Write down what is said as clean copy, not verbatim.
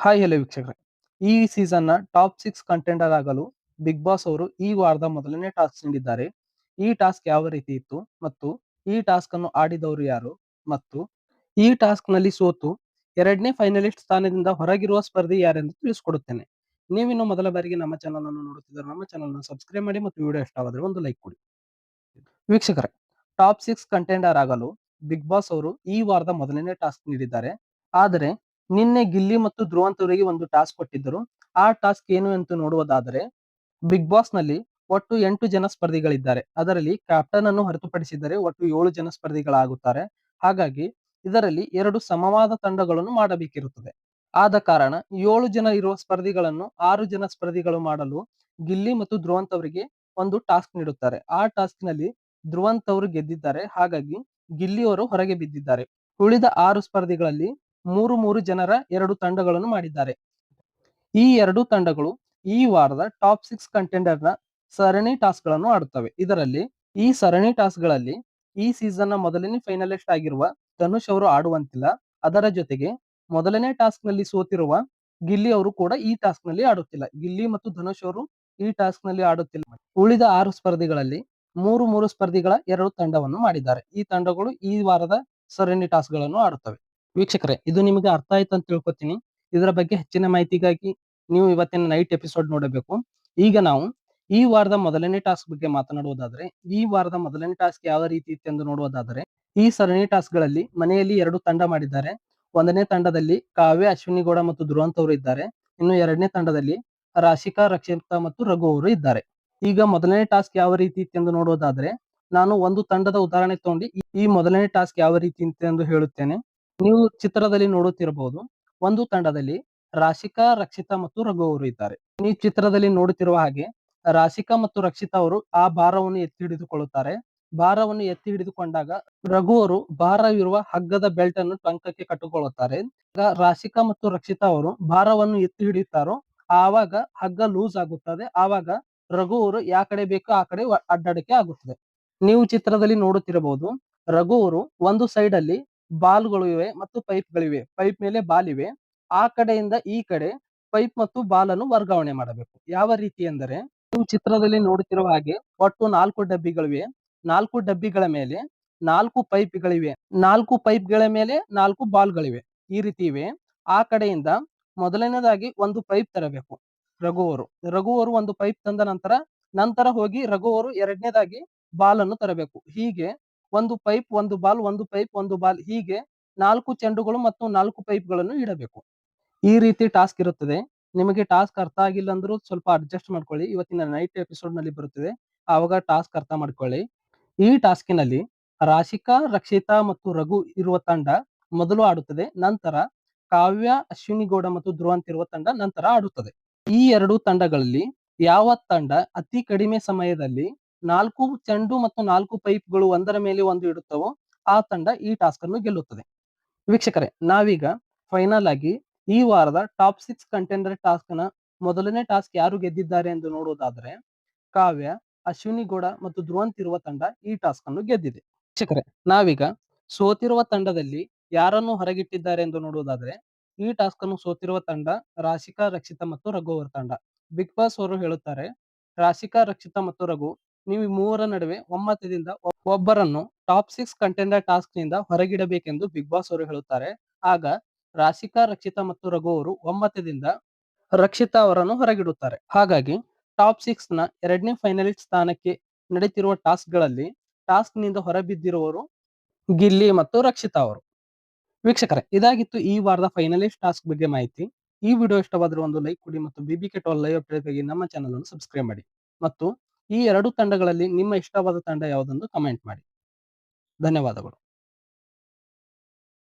Hi hello ವೀಕ್ಷಕರೇ, ಈ ಸೀಸನ್ನ top 6 contender ಆಗಲು ಬಿಗ್ ಬಾಸ್ ಅವರು ಈ ವಾರದ ಮೊದಲನೇ ಟಾಸ್ಕ್ ನೀಡಿದ್ದಾರೆ. ಈ ಟಾಸ್ಕ್ ಯಾವ ರೀತಿ ಇತ್ತು ಮತ್ತು ಈ ಟಾಸ್ಕ್ ಅನ್ನು ಆಡಿದವರು ಯಾರು ಮತ್ತು ಈ ಟಾಸ್ಕ್ ನಲ್ಲಿ ಸೋತು ಎರಡನೇ ಫೈನಲಿಸ್ಟ್ ಸ್ಥಾನದಿಂದ ಹೊರಗಿರುವ ಸ್ಪರ್ಧಿ ಯಾರೆಂದು ತಿಳಿಸಿಕೊಡುತ್ತೇನೆ. ನೀವಿನ್ನು ಮೊದಲ ಬಾರಿಗೆ ನಮ್ಮ ಚಾನಲ್ ಅನ್ನು ನೋಡುತ್ತಿದ್ದರೆ ನಮ್ಮ ಚಾನಲ್ ಅನ್ನು ಸಬ್ಸ್ಕ್ರೈಬ್ ಮಾಡಿ ಮತ್ತು ವಿಡಿಯೋ ಇಷ್ಟವಾದರೆ ಒಂದು ಲೈಕ್ ಕೊಡಿ. ವೀಕ್ಷಕರೇ, ಟಾಪ್ 6 ಕಂಟೆಂಡರ್ ಆಗಲು ಬಿಗ್ ಬಾಸ್ ಅವರು ಈ ವಾರದ ಮೊದಲನೇ ಟಾಸ್ಕ್ ನೀಡಿದ್ದಾರೆ. ಆದರೆ ನಿನ್ನೆ ಗಿಲ್ಲಿ ಮತ್ತು ಧ್ರುವಂತ್ ಅವರಿಗೆ ಒಂದು ಟಾಸ್ಕ್ ಕೊಟ್ಟಿದ್ದರು. ಆ ಟಾಸ್ಕ್ ಏನು ಎಂದು ನೋಡುವುದಾದರೆ, ಬಿಗ್ ಬಾಸ್ ನಲ್ಲಿ ಒಟ್ಟು 8 ಜನ ಸ್ಪರ್ಧಿಗಳಿದ್ದಾರೆ. ಅದರಲ್ಲಿ ಕ್ಯಾಪ್ಟನ್ ಅನ್ನು ಹೊರತುಪಡಿಸಿದರೆ ಒಟ್ಟು 7 ಜನ ಸ್ಪರ್ಧಿಗಳಾಗುತ್ತಾರೆ. ಹಾಗಾಗಿ ಇದರಲ್ಲಿ 2 ಸಮವಾದ ತಂಡಗಳನ್ನು ಮಾಡಬೇಕಿರುತ್ತದೆ. ಆದ ಕಾರಣ 7 ಜನ ಇರುವ ಸ್ಪರ್ಧಿಗಳನ್ನು 6 ಜನ ಸ್ಪರ್ಧಿಗಳು ಮಾಡಲು ಗಿಲ್ಲಿ ಮತ್ತು ಧ್ರುವಂತ್ ಅವರಿಗೆ ಒಂದು ಟಾಸ್ಕ್ ನೀಡುತ್ತಾರೆ. ಆ ಟಾಸ್ಕ್ ನಲ್ಲಿ ಧ್ರುವಂತ್ ಅವರು ಗೆದ್ದಿದ್ದಾರೆ. ಹಾಗಾಗಿ ಗಿಲ್ಲಿ ಅವರು ಹೊರಗೆ ಬಿದ್ದಿದ್ದಾರೆ. ಉಳಿದ 6 ಸ್ಪರ್ಧಿಗಳಲ್ಲಿ 3 ಜನರ 2 ತಂಡಗಳನ್ನು ಮಾಡಿದ್ದಾರೆ. ಈ 2 ತಂಡಗಳು ಈ ವಾರದ ಟಾಪ್ 6 ಕಂಟೆಂಡರ್ ನ ಸರಣಿ ಟಾಸ್ಕ್ ಗಳನ್ನು ಆಡುತ್ತವೆ. ಇದರಲ್ಲಿ ಈ ಸರಣಿ ಟಾಸ್ಕ್ ಗಳಲ್ಲಿ ಈ ಸೀಸನ್ ನ ಮೊದಲನೇ ಫೈನಲಿಸ್ಟ್ ಆಗಿರುವ ಧನುಷ್ ಅವರು ಆಡುವಂತಿಲ್ಲ. ಅದರ ಜೊತೆಗೆ ಮೊದಲನೇ ಟಾಸ್ಕ್ ನಲ್ಲಿ ಸೋತಿರುವ ಗಿಲ್ಲಿ ಅವರು ಕೂಡ ಈ ಟಾಸ್ಕ್ ನಲ್ಲಿ ಆಡುತ್ತಿಲ್ಲ. ಗಿಲ್ಲಿ ಮತ್ತು ಧನುಷ್ ಅವರು ಈ ಟಾಸ್ಕ್ ನಲ್ಲಿ ಆಡುತ್ತಿಲ್ಲ. ಉಳಿದ 6 ಸ್ಪರ್ಧಿಗಳಲ್ಲಿ 3 ಸ್ಪರ್ಧಿಗಳ 2 ತಂಡವನ್ನು ಮಾಡಿದ್ದಾರೆ. ಈ ತಂಡಗಳು ಈ ವಾರದ ಸರಣಿ ಟಾಸ್ಕ್ ಗಳನ್ನು ಆಡುತ್ತವೆ. ವೀಕ್ಷಕರೇ, ಇದು ನಿಮಗೆ ಅರ್ಥ ಆಯ್ತು ಅಂತ ತಿಳ್ಕೊತೀನಿ. ಇದರ ಬಗ್ಗೆ ಹೆಚ್ಚಿನ ಮಾಹಿತಿಗಾಗಿ ನೀವು ಇವತ್ತಿನ ನೈಟ್ ಎಪಿಸೋಡ್ ನೋಡಬೇಕು. ಈಗ ನಾವು ಈ ವಾರದ ಮೊದಲನೇ ಟಾಸ್ಕ್ ಬಗ್ಗೆ ಮಾತನಾಡುವುದಾದರೆ, ಈ ವಾರದ ಮೊದಲನೇ ಟಾಸ್ಕ್ ಯಾವ ರೀತಿ ಇತ್ತು ಎಂದು ನೋಡುವುದಾದರೆ, ಈ ಸರಣಿ ಟಾಸ್ಕ್ ಗಳಲ್ಲಿ ಮನೆಯಲ್ಲಿ 2 ತಂಡ ಮಾಡಿದ್ದಾರೆ. ಒಂದನೇ ತಂಡದಲ್ಲಿ ಕಾವ್ಯ, ಅಶ್ವಿನಿ ಗೌಡ ಮತ್ತು ಧ್ರುವಂತ್ ಅವರು ಇದ್ದಾರೆ. ಇನ್ನು ಎರಡನೇ ತಂಡದಲ್ಲಿ ರಾಶಿಕಾ, ರಕ್ಷಿತಾ ಮತ್ತು ರಘು ಅವರು ಇದ್ದಾರೆ. ಈಗ ಮೊದಲನೇ ಟಾಸ್ಕ್ ಯಾವ ರೀತಿ ಇತ್ತು ಎಂದು ನೋಡುವುದಾದರೆ, ನಾನು ಒಂದು ತಂಡದ ಉದಾಹರಣೆ ತಗೊಂಡು ಈ ಮೊದಲನೇ ಟಾಸ್ಕ್ ಯಾವ ರೀತಿ ಇತ್ತು ಎಂದು ಹೇಳುತ್ತೇನೆ. ನೀವು ಚಿತ್ರದಲ್ಲಿ ನೋಡುತ್ತಿರಬಹುದು, ಒಂದು ತಂಡದಲ್ಲಿ ರಾಶಿಕಾ, ರಕ್ಷಿತಾ ಮತ್ತು ರಘು ಅವರು ಇದ್ದಾರೆ. ನೀವು ಚಿತ್ರದಲ್ಲಿ ನೋಡುತ್ತಿರುವ ಹಾಗೆ ರಾಶಿಕಾ ಮತ್ತು ರಕ್ಷಿತಾ ಅವರು ಆ ಭಾರವನ್ನು ಎತ್ತಿ ಹಿಡಿದುಕೊಳ್ಳುತ್ತಾರೆ. ಭಾರವನ್ನು ಎತ್ತಿ ಹಿಡಿದುಕೊಂಡಾಗ ರಘು ಅವರು ಭಾರವಿರುವ ಹಗ್ಗದ ಬೆಲ್ಟ್ ಅನ್ನು ಟೊಂಕಕ್ಕೆ ಕಟ್ಟಿಕೊಳ್ಳುತ್ತಾರೆ. ರಾಶಿಕಾ ಮತ್ತು ರಕ್ಷಿತಾ ಅವರು ಭಾರವನ್ನು ಎತ್ತಿ ಹಿಡಿಯುತ್ತಾರೋ ಆವಾಗ ಹಗ್ಗ ಲೂಸ್ ಆಗುತ್ತದೆ. ಆವಾಗ ರಘು ಅವರು ಯಾ ಕಡೆ ಬೇಕೋ ಆ ಕಡೆ ಅಡ್ಡಾಡಕ್ಕೆ ಆಗುತ್ತದೆ. ನೀವು ಚಿತ್ರದಲ್ಲಿ ನೋಡುತ್ತಿರಬಹುದು, ರಘು ಅವರು ಒಂದು ಸೈಡ್ ಅಲ್ಲಿ ಬಾಲ್ಗಳು ಇವೆ ಮತ್ತು ಪೈಪ್ಗಳಿವೆ. ಪೈಪ್ ಮೇಲೆ ಬಾಲ್ ಇವೆ. ಆ ಕಡೆಯಿಂದ ಈ ಕಡೆ ಪೈಪ್ ಮತ್ತು ಬಾಲ್ ಅನ್ನು ವರ್ಗಾವಣೆ ಮಾಡಬೇಕು. ಯಾವ ರೀತಿ ಎಂದರೆ, ನೀವು ಚಿತ್ರದಲ್ಲಿ ನೋಡುತ್ತಿರುವ ಹಾಗೆ ಒಟ್ಟು 4 ಡಬ್ಬಿಗಳಿವೆ. 4 ಡಬ್ಬಿಗಳ ಮೇಲೆ 4 ಪೈಪ್ಗಳಿವೆ. 4 ಪೈಪ್ಗಳ ಮೇಲೆ 4 ಬಾಲ್ಗಳಿವೆ. ಈ ರೀತಿ ಇವೆ. ಆ ಕಡೆಯಿಂದ ಮೊದಲನೇದಾಗಿ ಒಂದು ಪೈಪ್ ತರಬೇಕು ರಘು ಅವರು ಒಂದು ಪೈಪ್ ತಂದ ನಂತರ ಹೋಗಿ ರಘು ಅವರು ಎರಡನೇದಾಗಿ ಬಾಲ್ ಅನ್ನು ತರಬೇಕು. ಹೀಗೆ ಒಂದು ಪೈಪ್, ಒಂದು ಬಾಲ್, ಒಂದು ಪೈಪ್, ಒಂದು ಬಾಲ್, ಹೀಗೆ 4 ಚೆಂಡುಗಳು ಮತ್ತು 4 ಪೈಪ್ಗಳನ್ನು ಇಡಬೇಕು. ಈ ರೀತಿ ಟಾಸ್ಕ್ ಇರುತ್ತದೆ. ನಿಮಗೆ ಟಾಸ್ಕ್ ಅರ್ಥ ಆಗಿಲ್ಲ ಅಂದ್ರೂ ಸ್ವಲ್ಪ ಅಡ್ಜಸ್ಟ್ ಮಾಡ್ಕೊಳ್ಳಿ. ಇವತ್ತಿನ ನೈಟ್ ಎಪಿಸೋಡ್ ನಲ್ಲಿ ಬರುತ್ತದೆ, ಆವಾಗ ಟಾಸ್ಕ್ ಅರ್ಥ ಮಾಡ್ಕೊಳ್ಳಿ. ಈ ಟಾಸ್ಕಿನಲ್ಲಿ ರಾಶಿಕಾ, ರಕ್ಷಿತಾ ಮತ್ತು ರಘು ಇರುವ ತಂಡ ಮೊದಲು ಆಡುತ್ತದೆ. ನಂತರ ಕಾವ್ಯ, ಅಶ್ವಿನಿ ಗೌಡ ಮತ್ತು ಧ್ರುವಂತ್ ಇರುವ ತಂಡ ನಂತರ ಆಡುತ್ತದೆ. ಈ 2 ತಂಡಗಳಲ್ಲಿ ಯಾವ ತಂಡ ಅತಿ ಕಡಿಮೆ ಸಮಯದಲ್ಲಿ 4 ಚೆಂಡು ಮತ್ತು 4 ಪೈಪ್ಗಳು ಒಂದರ ಮೇಲೆ ಒಂದು ಇಡುತ್ತವೋ ಆ ತಂಡ ಈ ಟಾಸ್ಕ್ ಅನ್ನು ಗೆಲ್ಲುತ್ತದೆ. ವೀಕ್ಷಕರೇ, ನಾವೀಗ ಫೈನಲ್ ಆಗಿ ಈ ವಾರದ ಟಾಪ್ 6 ಕಂಟೆಂಡರ್ ಟಾಸ್ಕ್ ನ ಮೊದಲನೇ ಟಾಸ್ಕ್ ಯಾರು ಗೆದ್ದಿದ್ದಾರೆ ಎಂದು ನೋಡುವುದಾದರೆ, ಕಾವ್ಯ, ಅಶ್ವಿನಿ ಗೌಡ ಮತ್ತು ಧ್ರುವಂತ್ ಇರುವ ತಂಡ ಈ ಟಾಸ್ಕ್ ಅನ್ನು ಗೆದ್ದಿದೆ. ವೀಕ್ಷಕರೇ, ನಾವೀಗ ಸೋತಿರುವ ತಂಡದಲ್ಲಿ ಯಾರನ್ನು ಹೊರಗಿಟ್ಟಿದ್ದಾರೆ ಎಂದು ನೋಡುವುದಾದರೆ, ಈ ಟಾಸ್ಕ್ ಅನ್ನು ಸೋತಿರುವ ತಂಡ ರಾಶಿಕಾ, ರಕ್ಷಿತಾ ಮತ್ತು ರಘು ಅವರ ತಂಡ. ಬಿಗ್ ಬಾಸ್ ಅವರು ಹೇಳುತ್ತಾರೆ, ರಾಶಿಕಾ, ರಕ್ಷಿತಾ ಮತ್ತು ರಘು, ನೀವು ಮೂವರ ನಡುವೆ ಒಮ್ಮತದಿಂದ ಒಬ್ಬರನ್ನು ಟಾಪ್ 6 ಕಂಟೆಂಡರ್ ಟಾಸ್ಕ್ ನಿಂದ ಹೊರಗಿಡಬೇಕೆಂದು ಬಿಗ್ ಬಾಸ್ ಅವರು ಹೇಳುತ್ತಾರೆ. ಆಗ ರಾಶಿಕಾ, ರಕ್ಷಿತಾ ಮತ್ತು ರಘು ಅವರು ಒಮ್ಮತದಿಂದ ರಕ್ಷಿತಾ ಅವರನ್ನು ಹೊರಗಿಡುತ್ತಾರೆ. ಹಾಗಾಗಿ ಟಾಪ್ 6 ನ ಎರಡನೇ ಫೈನಲಿಸ್ಟ್ ಸ್ಥಾನಕ್ಕೆ ನಡೆಯುತ್ತಿರುವ ಟಾಸ್ಕ್ ಗಳಲ್ಲಿ ಟಾಸ್ಕ್ ನಿಂದ ಹೊರಬಿದ್ದಿರುವವರು ಗಿಲ್ಲಿ ಮತ್ತು ರಕ್ಷಿತಾ ಅವರು. ವೀಕ್ಷಕರೇ, ಇದಾಗಿತ್ತು ಈ ವಾರದ ಫೈನಲಿಸ್ಟ್ ಟಾಸ್ಕ್ ಬಗ್ಗೆ ಮಾಹಿತಿ. ಈ ವಿಡಿಯೋ ಇಷ್ಟವಾದರೆ ಒಂದು ಲೈಕ್ ಕೊಡಿ ಮತ್ತು BBK12 ಲೈವ್ ಅಪ್ಡೇಟ್ಗಾಗಿ ನಮ್ಮ ಚಾನಲ್ ಅನ್ನು ಸಬ್ಸ್ಕ್ರೈಬ್ ಮಾಡಿ ಮತ್ತು ಈ 2 ತಂಡಗಳಲ್ಲಿ ನಿಮ್ಮ ಇಷ್ಟವಾದ ತಂಡ ಯಾವುದೆಂದು ಕಮೆಂಟ್ ಮಾಡಿ. ಧನ್ಯವಾದಗಳು.